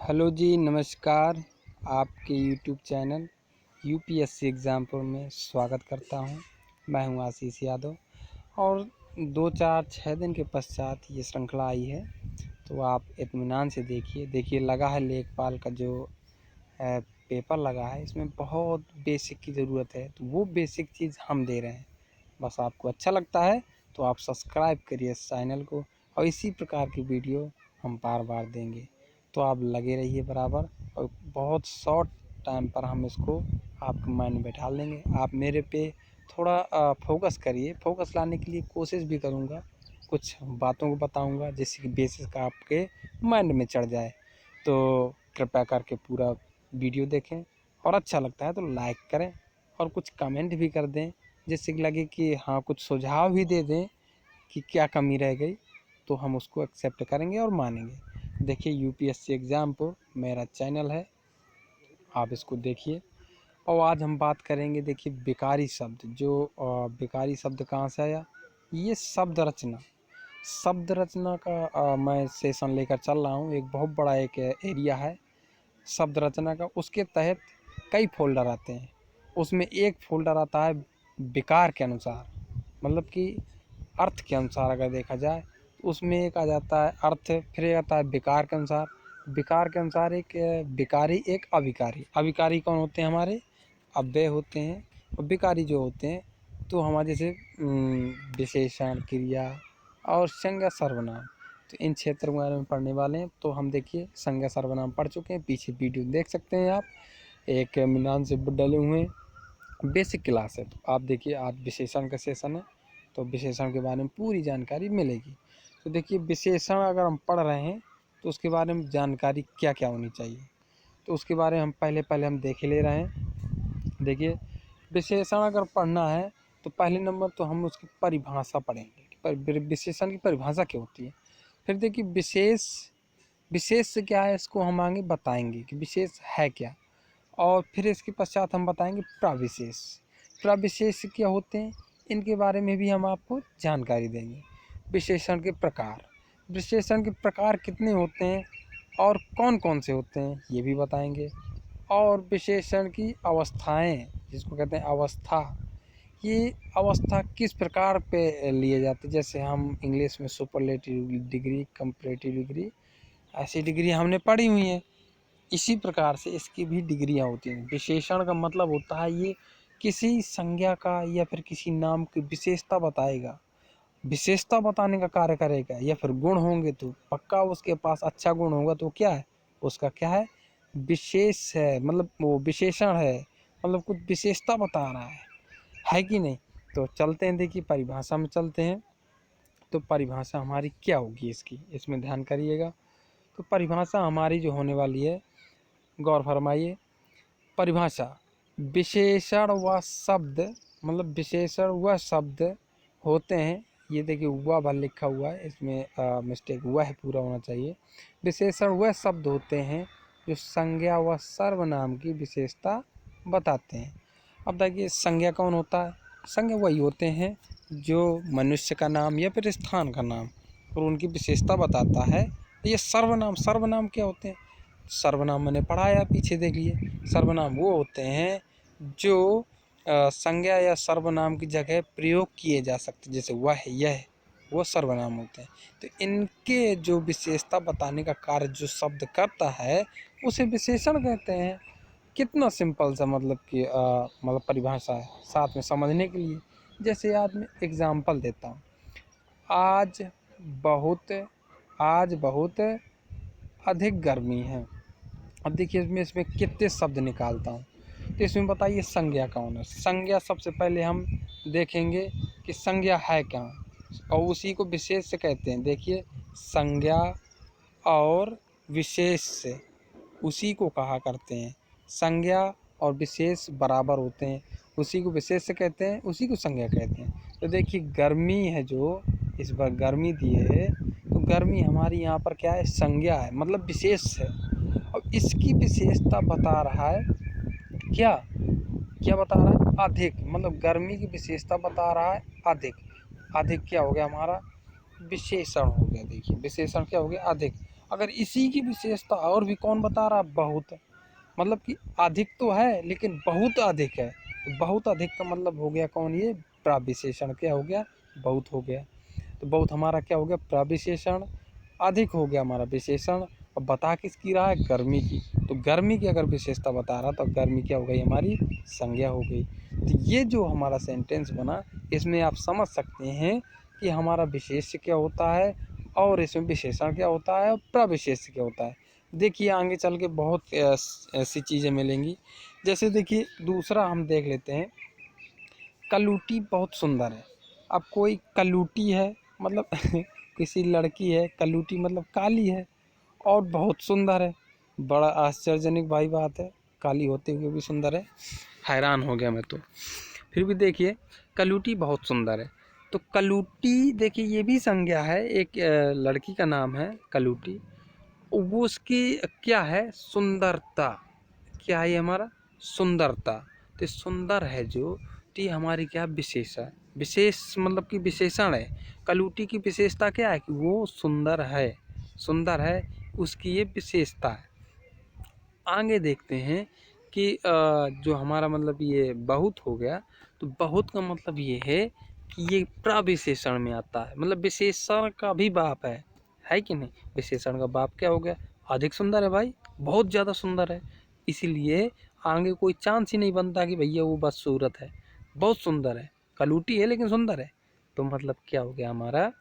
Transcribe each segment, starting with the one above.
Hello जी, नमस्कार। आपके YouTube channel UPSC Exampur में स्वागत करता हूं। मैं हूं आशीष यादव और 2-4-6 दिन के पश्चात ये श्रृंखला आई है, तो आप इत्मीनान से देखिए लगा है लेखपाल का जो पेपर लगा है, इसमें बहुत बेसिक की ज़रूरत है, तो वो बेसिक चीज़ हम दे रहे हैं। बस आपको अच्छा लगता है तो आप सब्सक्राइब करिए इस चैनल को और इसी प्रकार की वीडियो हम बार बार देंगे, तो आप लगे रहिए बराबर और बहुत शॉर्ट टाइम पर हम इसको आपके माइंड में बैठा लेंगे। आप मेरे पे थोड़ा फोकस करिए। फोकस लाने के लिए कोशिश भी करूँगा, कुछ बातों को बताऊँगा जिससे कि बेसिस का आपके माइंड में चढ़ जाए। तो कृपया करके पूरा वीडियो देखें और अच्छा लगता है तो लाइक करें और कुछ कमेंट भी कर दें, जिससे कि लगे कि हाँ, कुछ सुझाव भी दे दें कि क्या कमी रह गई, तो हम उसको एक्सेप्ट करेंगे और मानेंगे। देखिए, यूपीएससी एग्ज़ामपुर मेरा चैनल है, आप इसको देखिए। और आज हम बात करेंगे, देखिए, बेकारी शब्द। जो बेकारी शब्द कहाँ से आया? ये शब्द रचना का मैं सेशन लेकर चल रहा हूँ। एक बहुत बड़ा एक एरिया है शब्द रचना का। उसके तहत कई फोल्डर आते हैं, उसमें एक फोल्डर आता है विकार के अनुसार, मतलब कि अर्थ के अनुसार अगर देखा जाए तो उसमें एक आ जाता है अर्थ, फिर एक आता है विकार के अनुसार। विकार के अनुसार एक विकारी, एक अविकारी। अविकारी कौन होते हैं? हमारे अव्यय होते हैं। और विकारी जो होते हैं तो हमारे जैसे विशेषण, क्रिया और संज्ञा, सर्वनाम। तो इन क्षेत्रों के बारे में पढ़ने वाले हैं। तो हम देखिए संज्ञा सर्वनाम पढ़ चुके हैं, पीछे वीडियो देख सकते हैं आप, एक मिनान से डले हुए हैं। बेसिक क्लास है, तो आप देखिए। आज विशेषण का सेशन है तो विशेषण के बारे में पूरी जानकारी मिलेगी। तो देखिए, विशेषण अगर हम पढ़ रहे हैं तो उसके बारे में जानकारी क्या क्या होनी चाहिए, तो उसके बारे में हम पहले हम देख ले रहे हैं। देखिए, विशेषण अगर पढ़ना है तो पहले नंबर तो हम उसकी परिभाषा पढ़ेंगे कि विशेषण की परिभाषा क्या होती है। फिर देखिए, विशेष से क्या है, इसको हम आगे बताएंगे कि विशेष है क्या। और फिर इसके पश्चात हम बताएंगे प्रविशेष। प्रविशेष क्या होते हैं, इनके बारे में भी हम आपको जानकारी देंगे। विशेषण के प्रकार कितने होते हैं और कौन कौन से होते हैं, ये भी बताएंगे। और विशेषण की अवस्थाएं, जिसको कहते हैं अवस्था, ये अवस्था किस प्रकार पे लिए जाते हैं। जैसे हम इंग्लिश में सुपरलेटिव डिग्री, कंपैरेटिव डिग्री, ऐसी डिग्री हमने पढ़ी हुई हैं। इसी प्रकार से इसकी भी डिग्रियां होती हैं। विशेषण का मतलब होता है ये किसी संज्ञा का या फिर किसी नाम की विशेषता बताएगा, विशेषता बताने का कार्य करेगा। या फिर गुण होंगे तो पक्का उसके पास अच्छा गुण होगा तो क्या है, उसका क्या है, विशेष है, मतलब वो विशेषण है, मतलब कुछ विशेषता बता रहा है कि नहीं। तो चलते हैं, देखिए परिभाषा में चलते हैं। तो परिभाषा हमारी क्या होगी इसकी, इसमें ध्यान करिएगा। तो परिभाषा हमारी जो होने वाली है, गौर फरमाइए। परिभाषा, विशेषण व शब्द, मतलब विशेषण व शब्द होते हैं। ये देखिए हुआ भर लिखा हुआ है, इसमें मिस्टेक हुआ है, पूरा होना चाहिए। विशेषण वह शब्द होते हैं जो संज्ञा व सर्वनाम की विशेषता बताते हैं। अब देखिए, संज्ञा कौन होता है? संज्ञा वही होते हैं जो मनुष्य का नाम या फिर स्थान का नाम और उनकी विशेषता बताता है। ये सर्वनाम क्या होते हैं? सर्वनाम मैंने पढ़ाया, पीछे देख लिए। सर्वनाम वो होते हैं जो संज्ञा या सर्वनाम की जगह प्रयोग किए जा सकते, जैसे वह, यह, वो सर्वनाम होते हैं। तो इनके जो विशेषता बताने का कार्य जो शब्द करता है उसे विशेषण कहते हैं। कितना सिंपल सा, मतलब कि मतलब परिभाषा है, साथ में समझने के लिए। जैसे आज मैं एग्जाम्पल देता हूँ, आज बहुत आज बहुत अधिक गर्मी है। अब देखिए, इसमें कितने शब्द निकालता हूँ। तो इसमें बताइए संज्ञा कौन है। संज्ञा सबसे पहले हम देखेंगे कि संज्ञा है क्या, और उसी को विशेष से कहते हैं। देखिए, संज्ञा और विशेष से उसी को कहा करते हैं। संज्ञा और विशेष बराबर होते हैं, उसी को विशेष से कहते हैं, उसी को संज्ञा कहते हैं। तो देखिए, गर्मी है, जो इस बार गर्मी दी है, तो गर्मी हमारी यहाँ पर क्या है, संज्ञा है, मतलब विशेष है। और इसकी विशेषता बता रहा है क्या, क्या बता रहा है, अधिक, मतलब गर्मी की विशेषता बता रहा है अधिक। अधिक क्या हो गया हमारा, विशेषण हो गया। देखिए, विशेषण क्या हो गया, अधिक। अगर इसी की विशेषता और भी कौन बता रहा, बहुत, मतलब कि अधिक तो है लेकिन बहुत अधिक है। तो बहुत अधिक का मतलब हो गया कौन, ये प्रविशेषण। क्या हो गया, बहुत हो गया। तो बहुत हमारा क्या हो गया, प्रविशेषण। अधिक हो गया हमारा विशेषण। और बता किसकी रहा है, गर्मी की। तो गर्मी की अगर विशेषता बता रहा तो गर्मी क्या हो गई, हमारी संज्ञा हो गई। तो ये जो हमारा सेंटेंस बना, इसमें आप समझ सकते हैं कि हमारा विशेष्य क्या होता है और इसमें विशेषण क्या होता है और प्रविशेष्य क्या होता है। देखिए आगे चल के बहुत ऐसी चीज़ें मिलेंगी। जैसे देखिए दूसरा हम देख लेते हैं, कलूटी बहुत सुंदर है। अब कोई कलूटी है मतलब किसी लड़की है, कलूटी मतलब काली है और बहुत सुंदर है। बड़ा आश्चर्यजनक भाई बात है, काली होते हुए भी सुंदर है, हैरान हो गया मैं तो। फिर भी देखिए कलूटी बहुत सुंदर है, तो कलूटी देखिए ये भी संज्ञा है, एक लड़की का नाम है कलूटी। वो उसकी क्या है, सुंदरता। क्या है ये हमारा, सुंदरता। तो सुंदर है जो, तो ये हमारी क्या विशेष है, विशेष मतलब कि विशेषण है। कलूटी की विशेषता क्या है कि वो सुंदर है, सुंदर है, उसकी ये विशेषता है। आगे देखते हैं कि जो हमारा मतलब ये बहुत हो गया, तो बहुत का मतलब ये है कि ये प्रविशेषण में आता है, मतलब विशेषण का भी बाप है कि नहीं। विशेषण का बाप क्या हो गया, अधिक सुंदर है भाई, बहुत ज़्यादा सुंदर है। इसीलिए आगे कोई चांस ही नहीं बनता कि भैया वो बस सूरत है, बहुत सुंदर है, कलूटी है लेकिन सुंदर है। तो मतलब क्या हो गया हमारा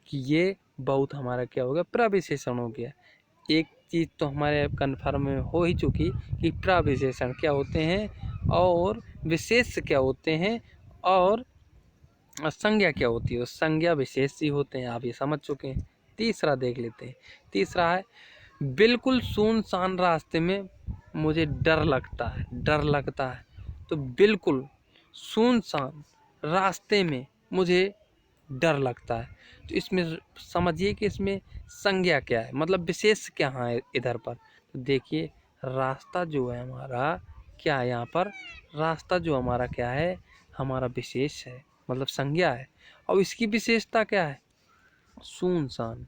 कि ये बहुत हमारा क्या हो गया, प्रविशेषण हो गया। एक चीज़ तो हमारे कन्फर्म में हो ही चुकी कि प्रविशेषण क्या होते हैं और विशेष क्या होते हैं और संज्ञा क्या होती है। संज्ञा विशेष ही होते हैं, आप ये समझ चुके हैं। तीसरा देख लेते हैं। तीसरा है, बिल्कुल सुनसान रास्ते में मुझे डर लगता है, डर लगता है। तो बिल्कुल सुनसान रास्ते में मुझे डर लगता है। तो इसमें समझिए कि इसमें संज्ञा क्या है, मतलब विशेष क्या है इधर पर। तो देखिए रास्ता जो है हमारा क्या है, यहाँ पर रास्ता जो हमारा क्या है, हमारा विशेष है, मतलब संज्ञा है। और इसकी विशेषता क्या है, सुनसान।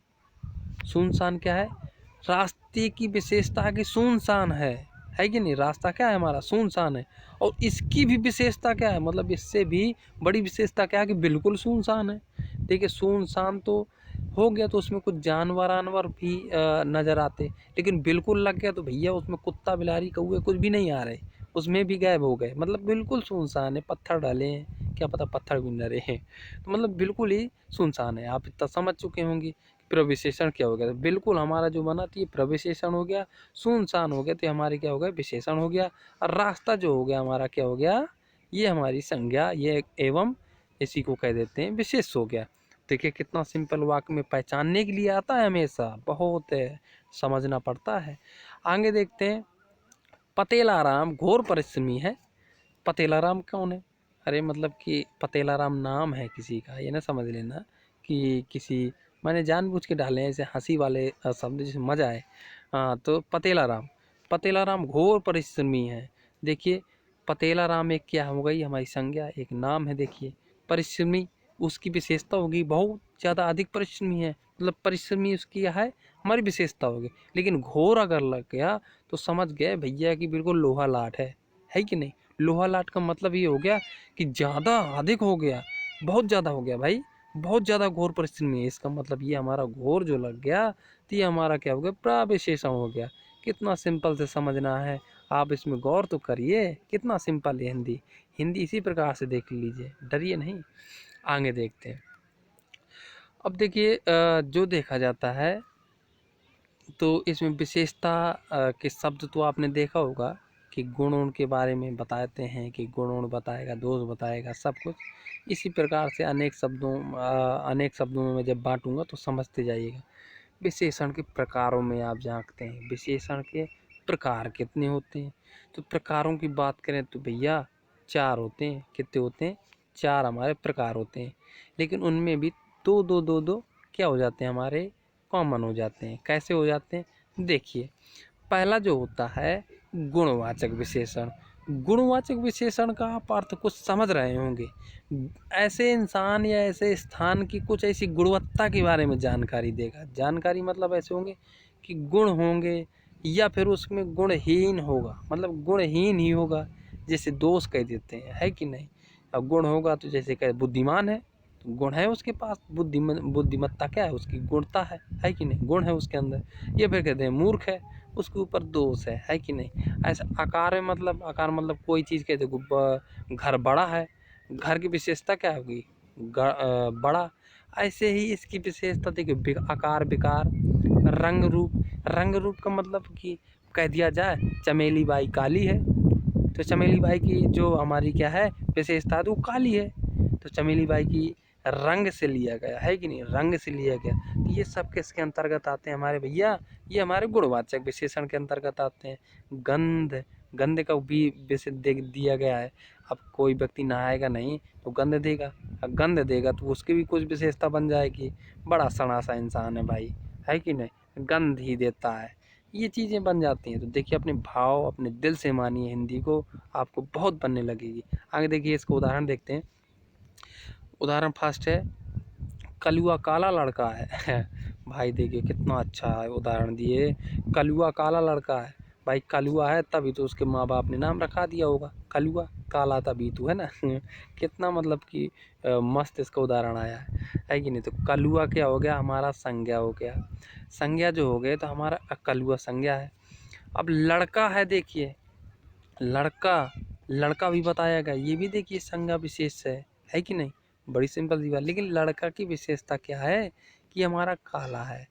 सुनसान क्या है, रास्ते की विशेषता है कि सुनसान है कि नहीं। रास्ता क्या है हमारा, सुनसान है। और इसकी भी विशेषता क्या है, मतलब इससे भी बड़ी विशेषता क्या है कि बिल्कुल सुनसान है। देखिए सुनसान तो हो गया तो उसमें कुछ जानवर वानवर भी नज़र आते, लेकिन बिल्कुल लग गया तो भैया उसमें कुत्ता बिलारी कौवे कुछ भी नहीं आ रहे, उसमें भी गायब हो गए। मतलब बिल्कुल सुनसान है, पत्थर डाले हैं, क्या पता पत्थर भी न रहे। तो मतलब बिल्कुल ही सुनसान है। आप इतना समझ चुके होंगे प्रविशेषण क्या हो गया। तो बिल्कुल हमारा जो बना तो ये प्रविशेषण हो गया, सुनसान हो गया तो हमारे क्या हो गया, विशेषण हो गया। और रास्ता जो हो गया हमारा क्या हो गया, ये हमारी संज्ञा, ये एवं इसी को कह देते हैं विशेष हो गया। देखिए कितना सिंपल वाक्य में पहचानने के लिए आता है, हमेशा बहुत समझना पड़ता है। आगे देखते हैं, पतेलाराम घोर परिश्रमी है। पतेलाराम कौन है, अरे मतलब कि पतेलाराम नाम है किसी का, ये ना समझ लेना कि किसी, मैंने जानबूझ के डाले हैं ऐसे हंसी वाले शब्द जिससे मजा आए। हाँ तो पतेलाराम, पतेलाराम घोर परिश्रमी है। देखिए पतेलाराम एक क्या हो गई, हमारी संज्ञा, एक नाम है। देखिए परिश्रमी उसकी विशेषता होगी, बहुत ज़्यादा अधिक परिश्रमी है, मतलब परिश्रमी उसकी है हमारी विशेषता होगी। लेकिन घोर अगर लग गया तो समझ गए भैया कि बिल्कुल लोहा लाट है कि नहीं। लोहा लाट का मतलब ये हो गया कि ज़्यादा अधिक हो गया, बहुत ज़्यादा हो गया भाई, बहुत ज़्यादा घोर परिश्रमी है। इसका मतलब ये हमारा घोर जो लग गया तो ये हमारा क्या हो गया, प्रविशेषण हो गया। कितना सिंपल से समझना है, आप इसमें गौर तो करिए, कितना सिंपल है हिंदी। हिंदी इसी प्रकार से देख लीजिए, डरिए नहीं। आगे देखते हैं। अब देखिए जो देखा जाता है तो इसमें विशेषता के शब्द तो आपने देखा होगा कि गुण के बारे में बताते हैं कि गुण बताएगा, दोष बताएगा, सब कुछ इसी प्रकार से अनेक शब्दों में मैं जब बांटूंगा तो समझते जाइएगा। विशेषण के प्रकारों में आप जानते हैं विशेषण के प्रकार कितने होते हैं। तो प्रकारों की बात करें तो भैया 4 होते हैं। कितने होते हैं, 4 हमारे प्रकार होते हैं। लेकिन उनमें भी दो दो दो दो क्या हो जाते हैं, हमारे कॉमन हो जाते हैं। कैसे हो जाते हैं, देखिए पहला जो होता है गुणवाचक विशेषण। गुणवाचक विशेषण का आप अर्थ कुछ समझ रहे होंगे, ऐसे इंसान या ऐसे स्थान की कुछ ऐसी गुणवत्ता के बारे में जानकारी देगा। जानकारी मतलब ऐसे होंगे कि गुण होंगे या फिर उसमें गुणहीन होगा, मतलब गुणहीन ही होगा, जैसे दोष कह देते हैं, है कि नहीं। अब गुण होगा तो जैसे कह बुद्धिमान है तो गुण है उसके पास, बुद्धिमत्ता क्या है उसकी, गुणता है कि नहीं, गुण है उसके अंदर। या फिर कहते हैं मूर्ख है, उसके ऊपर दोष है कि नहीं। ऐसा आकार में, मतलब आकार मतलब कोई चीज़ कहते घर बड़ा है, घर की विशेषता क्या होगी, बड़ा। ऐसे ही इसकी विशेषता देखिए, आकार विकार, रंग रूप। रंग रूप का मतलब कि कह दिया जाए चमेली बाई काली है, तो चमेली बाई की जो हमारी क्या है विशेषता, तो वो काली है, तो चमेली बाई की रंग से लिया गया, है कि नहीं, रंग से लिया गया। तो ये सब किसके अंतर्गत आते हैं हमारे भैया, ये हमारे गुणवाचक विशेषण के अंतर्गत आते हैं। गंध, गंध का भी विशेष दिया गया है। अब कोई व्यक्ति नहाएगा नहीं तो गंध देगा, अब गंध देगा तो उसकी भी कुछ विशेषता बन जाएगी, बड़ा सड़ा सा इंसान है भाई, है कि नहीं, गंध ही देता है, ये चीज़ें बन जाती हैं। तो देखिए अपने भाव अपने दिल से मानिए हिंदी को, आपको बहुत बनने लगेगी। आगे देखिए इसका उदाहरण देखते हैं। उदाहरण फर्स्ट है, कलुआ काला लड़का है भाई देखिए कितना अच्छा है उदाहरण दिए, कलुआ काला लड़का है। भाई कलुआ है तभी तो उसके माँ बाप ने नाम रखा दिया होगा कलुआ, काला तभी तो, है ना कितना मतलब कि मस्त इसका उदाहरण आया है कि नहीं। तो कलुआ क्या हो गया, हमारा संज्ञा हो गया, संज्ञा जो हो गए तो हमारा कलुआ संज्ञा है। अब लड़का है, देखिए लड़का, लड़का भी बताया गया, ये भी देखिए संज्ञा विशेष है कि नहीं, बड़ी सिंपल सी बात। लेकिन लड़का की विशेषता क्या है कि हमारा काला है,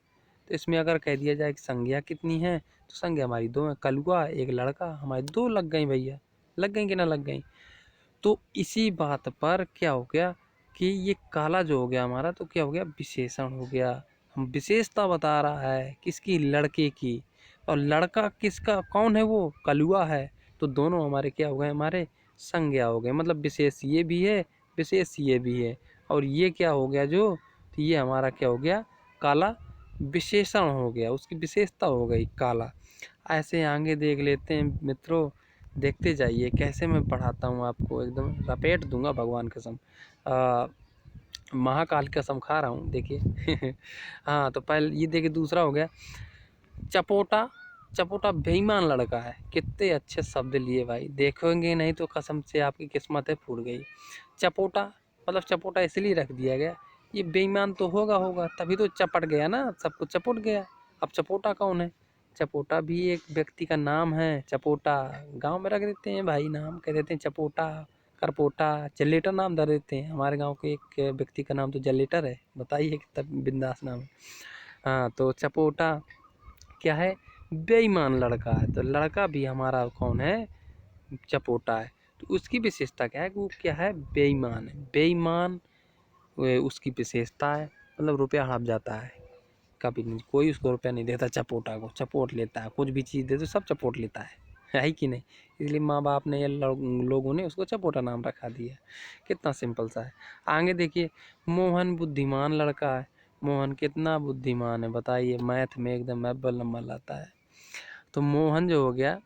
तो इसमें अगर कह दिया जाए कि संज्ञा कितनी है, तो संज्ञा हमारी दो है, कलुआ एक लड़का, हमारी दो लग गई भैया, लग गई कि ना लग गई। तो इसी बात पर क्या हो गया कि ये काला जो हो गया हमारा, तो क्या हो गया, विशेषण हो गया। हम विशेषता बता रहा है किसकी, लड़के की, और लड़का किसका, कौन है वो, कलुआ है। तो दोनों हमारे क्या हो गए, हमारे संज्ञा हो गए, मतलब विशेष ये भी है विशेष ये भी है, और ये क्या हो गया जो, तो ये हमारा क्या हो गया, काला विशेषण हो गया, उसकी विशेषता हो गई काला। ऐसे आगे देख लेते हैं मित्रों, देखते जाइए कैसे मैं पढ़ाता हूँ आपको, एकदम रपेट दूंगा भगवान कसम, महाकाल की कसम खा रहा हूँ देखिए हाँ तो पहले ये देखिए, दूसरा हो गया चपोटा, चपोटा बेईमान लड़का है, कितने अच्छे शब्द लिए भाई, देखोगे नहीं तो कसम से आपकी किस्मत है फूट गई। चपोटा मतलब चपोटा इसलिए रख दिया गया, ये बेईमान तो होगा होगा तभी तो चपट गया ना, सब कुछ चपट गया। अब चपोटा कौन है, चपोटा भी एक व्यक्ति का नाम है, चपोटा गांव में रख देते हैं भाई, नाम कह देते हैं चपोटा, करपोटा, जलेटर नाम धर देते हैं। हमारे गांव के एक व्यक्ति का नाम तो जलेटर है, बताइए कितना बिंदास नाम है। हाँ तो चपोटा क्या है, बेईमान लड़का है, तो लड़का भी हमारा कौन है, चपोटा है। तो उसकी विशेषता क्या है कि वो क्या है, बेईमान है, बेईमान उसकी विशेषता है, मतलब रुपया हड़प जाता है, कभी नहीं, कोई उसको रुपया नहीं देता, चपोटा को चपोट लेता है, कुछ भी चीज़ दे तो सब चपोट लेता है कि नहीं। इसलिए माँ बाप ने या लोगों ने उसको चपोटा नाम रखा दिया, कितना सिंपल सा है। आगे देखिए, मोहन बुद्धिमान लड़का है, मोहन कितना बुद्धिमान है बताइए, मैथ में एकदम अव्वल नंबर लाता है। तो मोहन जो हो गया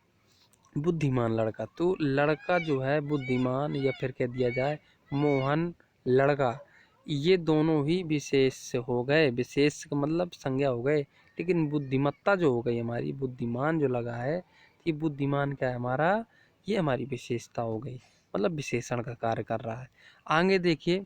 बुद्धिमान लड़का, तो लड़का जो है बुद्धिमान, या फिर कह दिया जाए मोहन लड़का, ये दोनों ही विशेष हो गए, विशेष का मतलब संज्ञा हो गए। लेकिन बुद्धिमत्ता जो हो गई हमारी, बुद्धिमान जो लगा है, ये बुद्धिमान क्या है हमारा, ये हमारी विशेषता हो गई, मतलब विशेषण का कार्य कर रहा है। आगे देखिए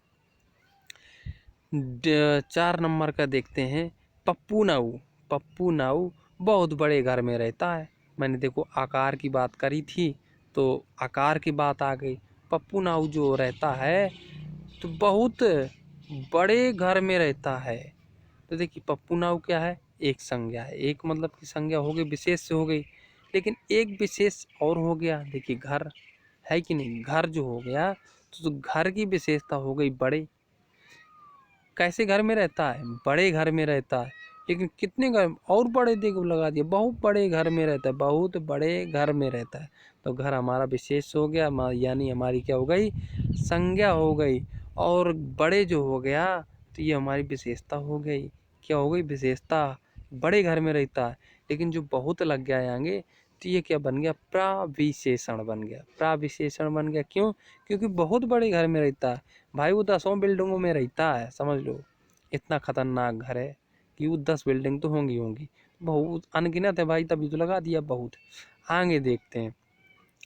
4 नंबर का देखते हैं, पप्पू नाऊ। पप्पू नाऊ बहुत बड़े घर में रहता है, मैंने देखो आकार की बात करी थी तो आकार की बात आ गई। पप्पू नाऊ जो रहता है तो बहुत बड़े घर में रहता है, तो देखिए पप्पू नाऊ क्या है, एक संज्ञा है, एक मतलब की संज्ञा हो गई, विशेष से हो गई। लेकिन एक विशेष और हो गया, देखिए घर, है कि नहीं, घर जो हो गया तो घर की विशेषता हो गई बड़े, कैसे घर में रहता है, बड़े घर में रहता है। लेकिन कितने घर और बड़े देखो लगा दिया, बहुत बड़े घर में रहता है, बहुत बड़े घर में रहता है। तो घर हमारा विशेष हो गया, यानी हमारी क्या हो गई, संज्ञा हो गई। और बड़े जो हो गया तो ये हमारी विशेषता हो गई, क्या हो गई, विशेषता, बड़े घर में रहता है। लेकिन जो बहुत लग गया आगे तो ये क्या बन गया, प्राविशेषण बन गया, प्राविशेषण बन गया, क्यों, क्योंकि बहुत बड़े घर में रहता है भाई, वो 10 बिल्डिंगों में रहता है, समझ लो इतना खतरनाक घर है कि वो 10 बिल्डिंग तो होंगी होंगी। बहुत अनगिनत है भाई, तभी तो लगा दिया बहुत। आगे देखते हैं,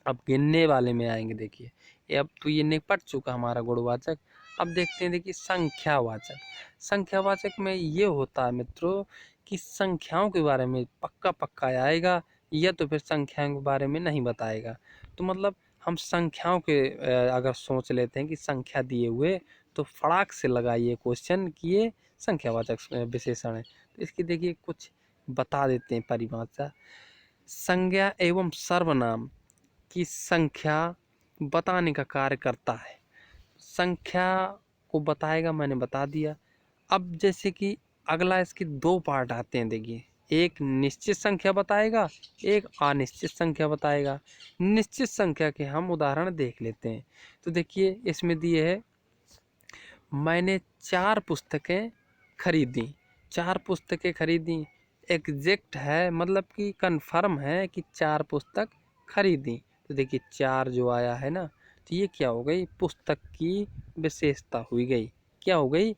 अब गिनने वाले में आएंगे। देखिए ये अब तो ये निपट चुका हमारा गुणवाचक। अब देखते हैं, देखिए संख्यावाचक। संख्यावाचक में ये होता है मित्रों कि संख्याओं के बारे में पक्का पक्का आएगा, या तो फिर संख्याओं के बारे में नहीं बताएगा। तो मतलब हम संख्याओं के अगर सोच लेते हैं कि संख्या दिए हुए, तो फड़ाक से लगाइए क्वेश्चन कि ये संख्यावाचक विशेषण है। तो इसकी देखिए कुछ बता देते हैं परिभाषा। संज्ञा एवं सर्वनाम की संख्या बताने का कार्य करता है। संख्या को बताएगा, मैंने बता दिया। अब जैसे कि अगला इसके दो पार्ट आते हैं, देखिए एक निश्चित संख्या बताएगा, एक अनिश्चित संख्या बताएगा। निश्चित संख्या के हम उदाहरण देख लेते हैं। तो देखिए इसमें दिए है, मैंने 4 पुस्तकें खरीदी। 4 पुस्तकें खरीदी एग्जैक्ट है, मतलब कि कंफर्म है कि 4 पुस्तक खरीदी। तो देखिए 4 जो आया है ना, तो ये क्या हो गई, पुस्तक की विशेषता हुई गई। क्या हो गई,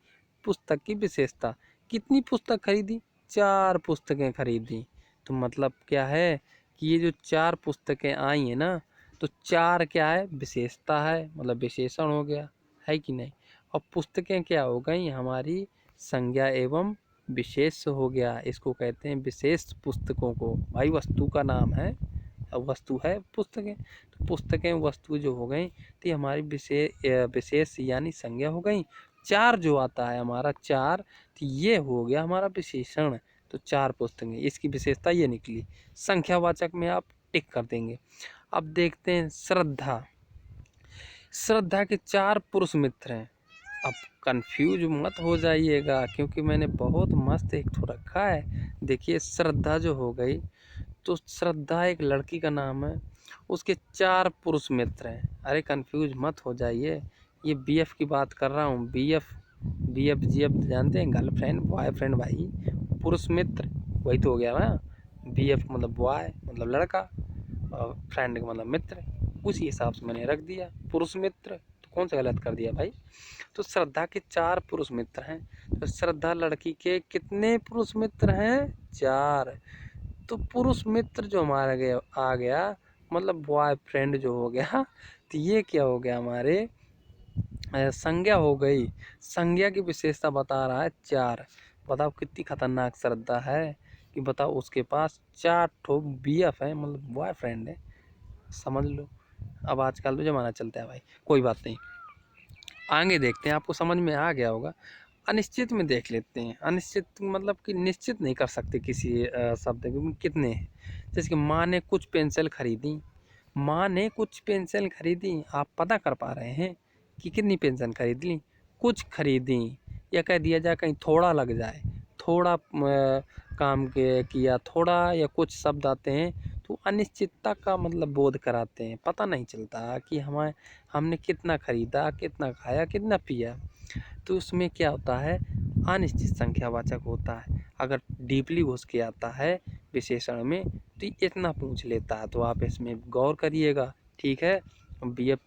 पुस्तक की विशेषता। कितनी पुस्तक खरीदी, 4 पुस्तकें खरीदी। तो मतलब क्या है कि ये जो 4 पुस्तकें आई हैं ना, तो 4 क्या है, विशेषता है, मतलब विशेषण हो गया, है कि नहीं। और पुस्तकें क्या हो गई, हमारी संज्ञा एवं विशेष हो गया। इसको कहते हैं विशेष पुस्तकों को, भाई वस्तु का नाम है, अब वस्तु है पुस्तकें। तो पुस्तकें वस्तु जो हो गई, तो ये हमारी विशेष यानी संज्ञा हो गई। 4 जो आता है हमारा 4, तो ये हो गया हमारा विशेषण। तो 4 पुस्तकें, इसकी विशेषता ये निकली। संख्यावाचक में आप टिक कर देंगे। अब देखते हैं श्रद्धा। श्रद्धा के 4 पुरुष मित्र हैं। अब कंफ्यूज मत हो जाइएगा, क्योंकि मैंने बहुत मस्त एक ठो रखा है। देखिए श्रद्धा जो हो गई, तो श्रद्धा एक लड़की का नाम है, उसके 4 पुरुष मित्र हैं। अरे कंफ्यूज मत हो जाइए, ये बीएफ की बात कर रहा हूँ। बीएफ, बीएफ जीएफ जानते हैं, गर्लफ्रेंड बॉयफ्रेंड भाई। पुरुष मित्र वही तो हो गया ना, बीएफ मतलब बॉय मतलब लड़का, और फ्रेंड का मतलब मित्र। उसी हिसाब से मैंने रख दिया पुरुष मित्र। तो कौन सा गलत कर दिया भाई। तो श्रद्धा के 4 पुरुष मित्र हैं। तो श्रद्धा लड़की के कितने पुरुष मित्र हैं, 4। तो पुरुष मित्र जो हमारा गया आ गया, मतलब बॉयफ्रेंड जो हो गया, तो ये क्या हो गया, हमारे संज्ञा हो गई। संज्ञा की विशेषता बता रहा है 4। बताओ कितनी खतरनाक श्रद्धा है कि बताओ उसके पास 4 ठो बीएफ है, मतलब बॉयफ्रेंड है, समझ लो। अब आजकल तो जमाना चलता है भाई, कोई बात नहीं। आगे देखते हैं, आपको समझ में आ गया होगा। अनिश्चित में देख लेते हैं। अनिश्चित मतलब कि निश्चित नहीं कर सकते किसी शब्द के कितने हैं। जैसे कि माँ ने कुछ पेंसिल खरीदी। माँ ने कुछ पेंसिल खरीदी, आप पता कर पा रहे हैं कि कितनी पेंसिल खरीद ली, कुछ खरीदी। या कह दिया जाए कहीं थोड़ा लग जाए, थोड़ा काम के किया, थोड़ा या कुछ शब्द आते हैं, तो अनिश्चितता का मतलब बोध कराते हैं। पता नहीं चलता कि हमने कितना खरीदा, कितना खाया, कितना पिया। तो उसमें क्या होता है, अनिश्चित संख्यावाचक होता है। अगर डीपली घुस के आता है विशेषण में, तो इतना पूछ लेता है। तो आप इसमें गौर करिएगा, ठीक है। बीएफ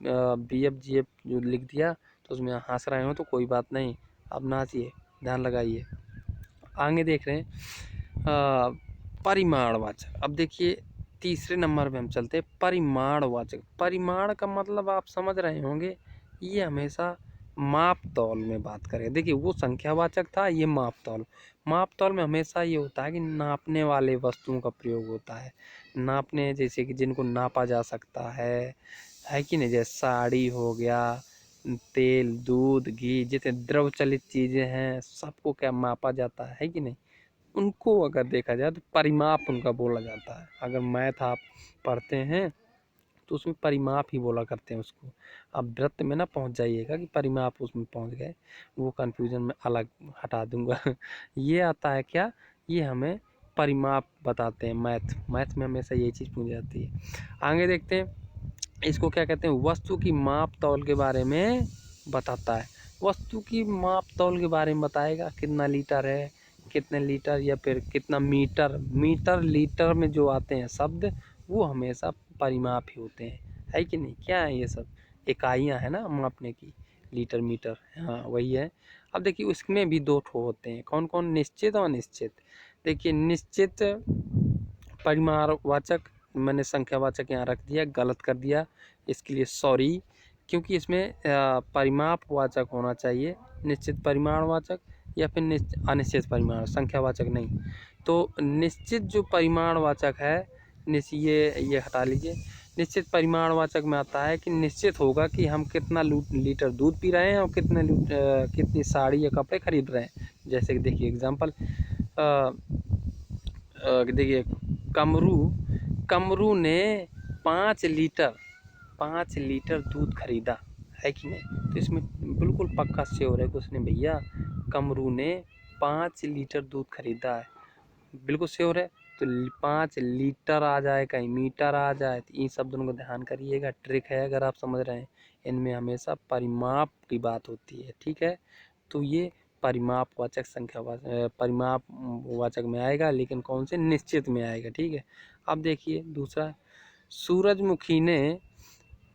जीएफ जो लिख दिया, तो उसमें हंस रहे हो तो कोई बात नहीं, अब नाचिए, ध्यान लगाइए। आगे देख रहे हैं परिमाणवाचक। अब देखिए तीसरे नंबर पे हम चलते हैं, परिमाणवाचक। परिमाण का मतलब आप समझ रहे होंगे, ये हमेशा माप तौल में बात करें। देखिए वो संख्यावाचक था, ये माप तौल। माप तौल में हमेशा ये होता है कि नापने वाले वस्तुओं का प्रयोग होता है। नापने, जैसे कि जिनको नापा जा सकता है कि नहीं। जैसे साड़ी हो गया, तेल, दूध, घी, जितने द्रव चलित चीज़ें हैं, सबको क्या मापा जाता है कि नहीं। उनको अगर देखा जाए तो परिमाप उनका बोला जाता है। अगर मैथ आप पढ़ते हैं तो उसमें परिमाप ही बोला करते हैं उसको। अब वृत्त में ना पहुंच जाइएगा कि परिमाप उसमें पहुंच गए, वो कन्फ्यूजन में अलग हटा दूंगा। ये आता है क्या, ये हमें परिमाप बताते हैं। मैथ में हमेशा ये चीज़ पूछ जाती है। आगे देखते हैं, इसको क्या कहते हैं, वस्तु की माप तौल के बारे में बताता है। वस्तु की माप तौल के बारे में बताएगा, कितना लीटर है, कितने लीटर, या फिर कितना मीटर। मीटर लीटर में जो आते हैं शब्द, वो हमेशा परिमाप ही होते हैं, है कि नहीं। क्या है ये सब, इकाइयाँ हैं ना मापने की, लीटर मीटर, हाँ वही है। अब देखिए उसमें भी 2 ठो होते हैं, कौन कौन, निश्चित और अनिश्चित। देखिए निश्चित परिमाणवाचक, मैंने संख्यावाचक यहाँ रख दिया, गलत कर दिया, इसके लिए सॉरी, क्योंकि इसमें परिमापवाचक होना चाहिए, निश्चित परिमाणवाचक या फिर अनिश्चित परिमाण, संख्यावाचक नहीं। तो निश्चित जो परिमाणवाचक है, ये हटा लीजिए। निश्चित परिमाणवाचक में आता है कि निश्चित होगा कि हम कितना लीटर दूध पी रहे हैं और कितनी साड़ी या कपड़े खरीद रहे हैं। जैसे कि देखिए एग्जाम्पल, देखिए कमरू ने 5 लीटर दूध खरीदा, है कि नहीं। तो इसमें बिल्कुल पक्का श्योर है कि उसने भैया कमरू ने 5 लीटर दूध खरीदा है, बिल्कुल श्योर है। तो 5 लीटर आ जाए, कहीं मीटर आ जाए, तो इन शब्दों को ध्यान करिएगा, ट्रिक है अगर आप समझ रहे हैं। इनमें हमेशा परिमाप की बात होती है, ठीक है। तो ये परिमापवाचक परिमापवाचक में आएगा, लेकिन कौन से, निश्चित में आएगा, ठीक है। अब देखिए दूसरा, सूरजमुखी ने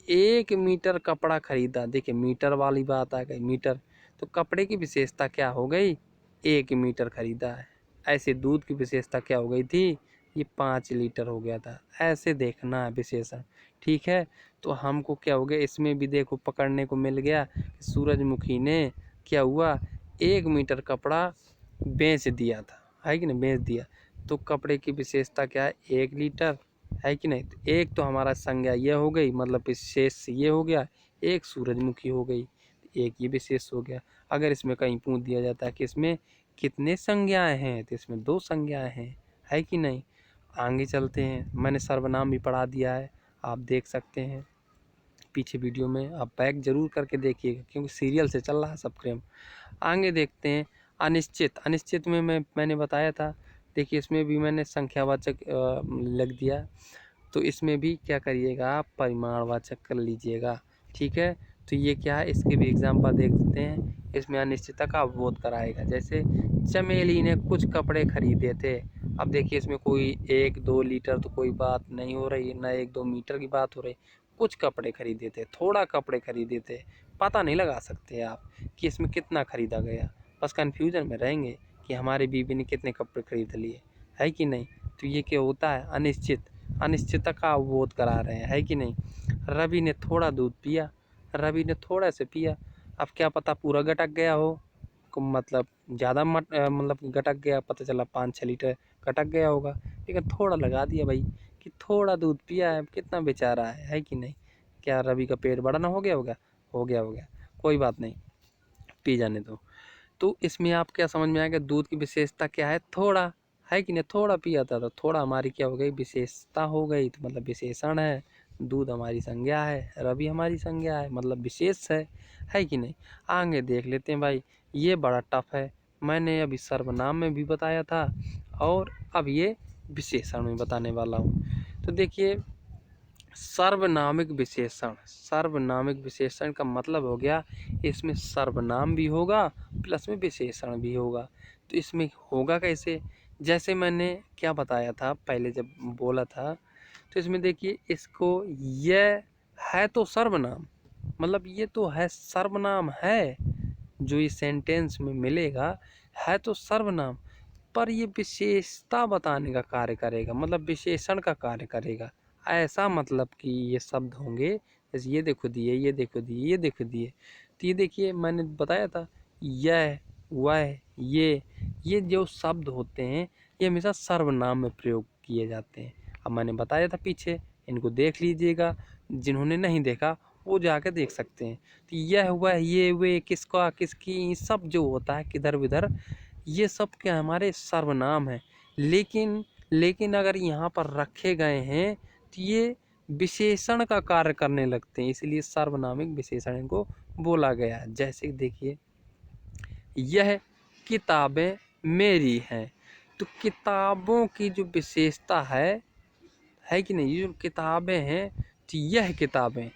1 मीटर कपड़ा खरीदा। देखिए मीटर वाली बात आ गई, मीटर, तो कपड़े की विशेषता क्या हो गई, 1 मीटर खरीदा है। ऐसे दूध की विशेषता क्या हो गई थी, ये 5 लीटर हो गया था। ऐसे देखना है विशेषण, ठीक है। तो हमको क्या हो गया, इसमें भी देखो पकड़ने को मिल गया कि सूरजमुखी ने क्या हुआ, 1 मीटर कपड़ा बेच दिया था, है कि नहीं, बेच दिया। तो कपड़े की विशेषता क्या है, 1 लीटर, है कि नहीं। तो एक तो हमारा संज्ञा ये हो गई, मतलब विशेष ये हो गया, एक सूरजमुखी हो गई, एक ये विशेष हो गया। अगर इसमें कहीं पूछ दिया जाता है कि इसमें कितने संज्ञाएं हैं, तो इसमें 2 संज्ञाएं हैं, है कि नहीं। आगे चलते हैं, मैंने सर्वनाम भी पढ़ा दिया है, आप देख सकते हैं पीछे वीडियो में, आप बैक जरूर करके देखिएगा, क्योंकि सीरियल से चल रहा है सब क्रम। आगे देखते हैं अनिश्चित। अनिश्चित में मैंने बताया था, देखिए इसमें भी मैंने संख्यावाचक लिख दिया। तो इसमें भी क्या करिएगा, आप परिमाणवाचक कर लीजिएगा, ठीक है। तो ये क्या है, इसके भी एग्जाम्पल देख देते हैं। इसमें अनिश्चितता का अवबोध कराएगा, जैसे चमेली ने कुछ कपड़े खरीदे थे। अब देखिए इसमें कोई 1-2 लीटर तो कोई बात नहीं हो रही है, ना 1-2 मीटर की बात हो रही। कुछ कपड़े खरीदे थे, थोड़ा कपड़े खरीदे थे, पता नहीं लगा सकते आप कि इसमें कितना खरीदा गया, बस कन्फ्यूजन में रहेंगे कि हमारी बीवी ने कितने कपड़े खरीद लिए, है कि नहीं। तो ये क्या होता है, अनिश्चित, अनिश्चितता का अवबोध करा रहे हैं, है कि नहीं। रवि ने थोड़ा दूध पिया, रवि ने थोड़ा से पिया, अब क्या पता पूरा गटक गया हो, मतलब ज़्यादा मतलब गटक गया, पता चला 5-6 लीटर गटक गया होगा, लेकिन थोड़ा लगा दिया भाई कि थोड़ा दूध पिया है, कितना बेचारा है कि नहीं। क्या रवि का पेट बड़ा ना हो गया होगा, हो गया, कोई बात नहीं, पी जाने दो। तो इसमें आप क्या समझ में आएगा, दूध की विशेषता क्या है, थोड़ा, है कि नहीं, थोड़ा पिया था, तो थोड़ा हमारी क्या हो गई, विशेषता हो गई, तो मतलब विशेषण है। दूध हमारी संज्ञा है, रवि हमारी संज्ञा है, मतलब विशेष है कि नहीं। आगे देख लेते हैं भाई, ये बड़ा टफ है, मैंने अभी सर्वनाम में भी बताया था और अब ये विशेषण में बताने वाला हूँ। तो देखिए सर्वनामिक विशेषण, सर्वनामिक विशेषण का मतलब हो गया, इसमें सर्वनाम भी होगा प्लस में विशेषण भी होगा। तो इसमें होगा कैसे, जैसे मैंने क्या बताया था पहले जब बोला था, तो इसमें देखिए इसको, यह है तो सर्वनाम, मतलब ये तो है सर्वनाम है, जो इस सेंटेंस में मिलेगा है तो सर्वनाम, पर ये विशेषता बताने का कार्य करेगा, मतलब विशेषण का कार्य करेगा। ऐसा मतलब कि ये शब्द होंगे, जैसे ये देखो दिए, ये देखो दिए, ये देखो दिए। तो ये देखिए मैंने बताया था, यह, वह, ये जो शब्द होते हैं, ये हमेशा सर्वनाम में प्रयोग किए जाते हैं। अब मैंने बताया था पीछे, इनको देख लीजिएगा, जिन्होंने नहीं देखा वो जाकर देख सकते हैं। तो यह, वह, ये, वे, किसका, किसकी, ये सब जो होता है किधर विधर, ये सब क्या हमारे सर्वनाम है। लेकिन अगर यहाँ पर रखे गए हैं तो ये विशेषण का कार्य करने लगते हैं, इसलिए सर्वनामिक विशेषण इनको बोला गया है। जैसे देखिए, यह किताबें मेरी हैं, तो किताबों की जो विशेषता है कि नहीं, ये जो किताबें हैं, तो यह किताबें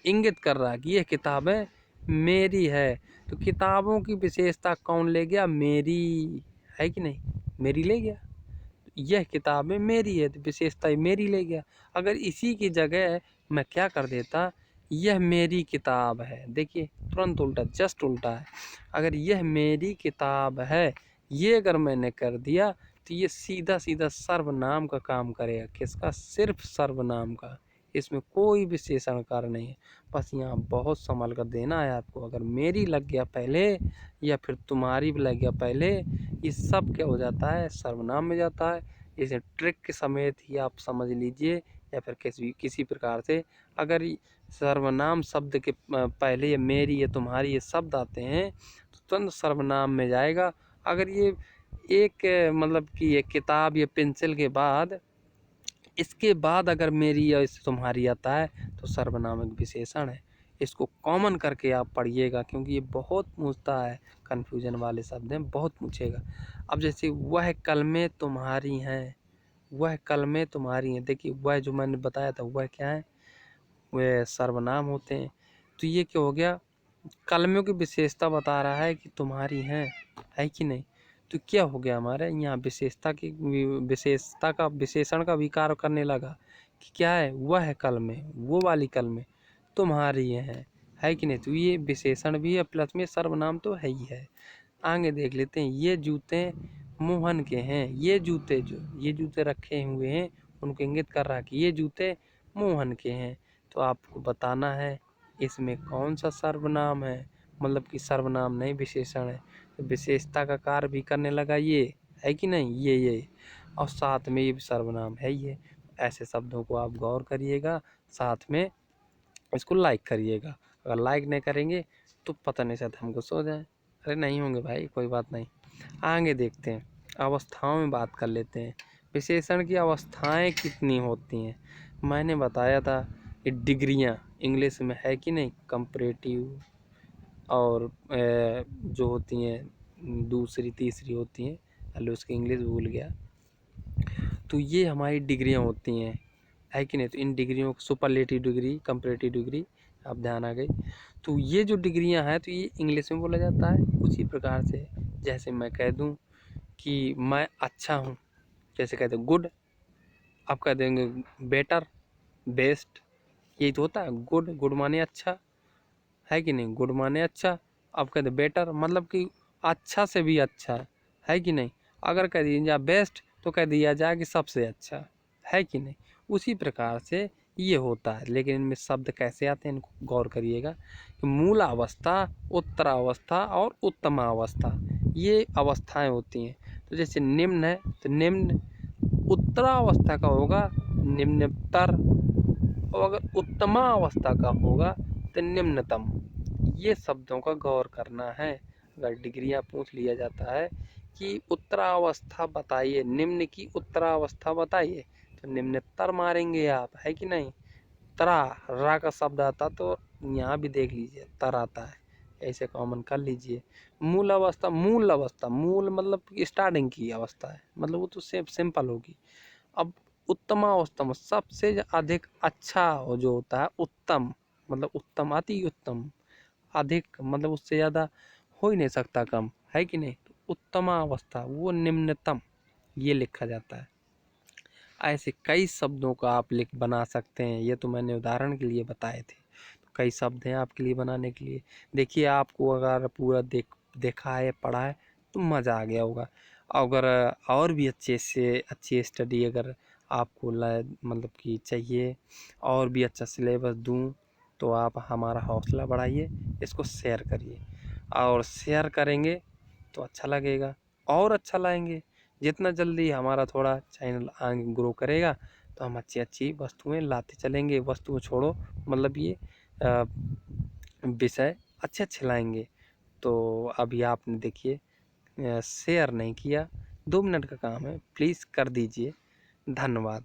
इंगित कर रहा है कि यह किताबें मेरी है। तो किताबों की विशेषता कौन ले गया, मेरी, है कि नहीं, मेरी ले गया। यह किताबें मेरी है, तो विशेषता मेरी ले गया। अगर इसी की जगह मैं क्या कर देता, यह मेरी किताब है, देखिए तुरंत उल्टा, जस्ट उल्टा है। अगर यह मेरी किताब है, ये अगर मैंने कर दिया, तो तो ये सीधा सीधा सर्वनाम का काम करेगा। किसका? सिर्फ सर्वनाम का। इसमें कोई विशेषण कार्य नहीं है। बस यहाँ बहुत संभल कर देना है आपको। अगर मेरी लग गया पहले या फिर तुम्हारी भी लग गया पहले, ये सब क्या हो जाता है? सर्वनाम में जाता है। इसे ट्रिक के समेत ही आप समझ लीजिए, या फिर किसी प्रकार से अगर सर्वनाम शब्द के पहले या मेरी या तुम्हारी ये शब्द आते हैं तो तुरंत सर्वनाम में जाएगा। अगर ये एक मतलब कि ये किताब या पेंसिल के बाद, इसके बाद अगर मेरी या तुम्हारी आता है तो सर्वनाम एक विशेषण है। इसको कॉमन करके आप पढ़िएगा, क्योंकि ये बहुत पूछता है, कन्फ्यूजन वाले शब्द हैं, बहुत पूछेगा। अब जैसे वह कलमें तुम्हारी हैं, वह कलमें तुम्हारी हैं, देखिए वह जो मैंने बताया था वह क्या है? वह सर्वनाम होते हैं। तो ये क्या हो गया? कलमों की विशेषता बता रहा है कि तुम्हारी हैं, है कि नहीं? तो क्या हो गया हमारे यहाँ? विशेषता का विशेषण का विकार करने लगा कि क्या है? वह कलमें, वो वाली कलमें तुम्हारी हैं, है कि नहीं? तो ये विशेषण भी है, प्लस में सर्वनाम तो है ही है। आगे देख लेते हैं। ये जूते मोहन के हैं। ये जूते रखे हुए हैं, उनको इंगित कर रहा है कि ये जूते मोहन के हैं। तो आपको बताना है इसमें कौन सा सर्वनाम है, मतलब कि सर्वनाम नहीं विशेषण है। तो विशेषता का कार्य भी करने लगा, ये है कि नहीं? ये और साथ में ये भी सर्वनाम है ही है। ऐसे शब्दों को आप गौर करिएगा, साथ में इसको लाइक करिएगा। अगर लाइक नहीं करेंगे तो पता नहीं शायद हम गुस्सा हो जाए। अरे नहीं होंगे भाई, कोई बात नहीं। आगे देखते हैं, अवस्थाओं में बात कर लेते हैं। विशेषण की अवस्थाएं कितनी होती हैं? मैंने बताया था कि डिग्रियां इंग्लिश में है कि नहीं? कंपैरेटिव और जो होती हैं दूसरी तीसरी होती हैं, अल्ले उसकी इंग्लिश भूल गया। तो ये हमारी डिग्रियां होती हैं, है कि नहीं? तो इन डिग्रियों को सुपरलेटिव डिग्री, कंपैरेटिव डिग्री, आप ध्यान आ गई। तो ये जो डिग्रियां हैं तो ये इंग्लिश में बोला जाता है। उसी प्रकार से जैसे मैं कह दूं कि मैं अच्छा हूँ, जैसे कहते हैं गुड, आप कह देंगे बेटर, बेस्ट, यही तो होता है। गुड, गुड माने अच्छा, है कि नहीं? गुड माने अच्छा। आप कहते बेटर मतलब कि अच्छा से भी अच्छा, है कि नहीं? अगर कह दिया बेस्ट तो कह दिया जाए कि सबसे अच्छा, है कि नहीं? उसी प्रकार से ये होता है। लेकिन इनमें शब्द कैसे आते हैं, इनको गौर करिएगा कि मूलावस्था, उत्तरावस्था और उत्तमावस्था, ये अवस्थाएं होती हैं। तो जैसे निम्न है तो निम्न उत्तरावस्था का होगा निम्नतर, और अगर उत्तमावस्था का होगा तो निम्नतम। ये शब्दों का गौर करना है। अगर डिग्रियां पूछ लिया जाता है कि उत्तरावस्था बताइए, निम्न की उत्तरावस्था बताइए, तो निम्नतर मारेंगे आप, है कि नहीं? तरा, रा का शब्द आता तो यहाँ भी देख लीजिए तर आता है, ऐसे कॉमन कर लीजिए। मूल अवस्था, मूल अवस्था, मूल मतलब स्टार्टिंग की अवस्था है, मतलब वो तो सिंपल होगी। अब उत्तमावस्था सबसे अधिक अच्छा जो होता है, उत्तम मतलब उत्तम, अति उत्तम, अधिक मतलब उससे ज़्यादा हो ही नहीं सकता कम, है कि नहीं? तो उत्तमावस्था वो निम्नतम, ये लिखा जाता है। ऐसे कई शब्दों का आप लिख बना सकते हैं। ये तो मैंने उदाहरण के लिए बताए थे, तो कई शब्द हैं आपके लिए बनाने के लिए। देखिए आपको अगर पूरा देखा है, पढ़ा है तो मज़ा आ गया होगा। अगर और भी अच्छे से अच्छी स्टडी अगर आपको मतलब कि चाहिए, और भी अच्छा सिलेबस दूँ, तो आप हमारा हौसला बढ़ाइए, इसको शेयर करिए, और शेयर करेंगे तो अच्छा लगेगा, और अच्छा लाएंगे। जितना जल्दी हमारा थोड़ा चैनल आगे ग्रो करेगा तो हम अच्छी अच्छी वस्तुएं लाते चलेंगे। वस्तुएं छोड़ो, मतलब ये विषय अच्छे अच्छे लाएंगे। तो अभी आपने देखिए शेयर नहीं किया, 2 मिनट का काम है, प्लीज़ कर दीजिए। धन्यवाद।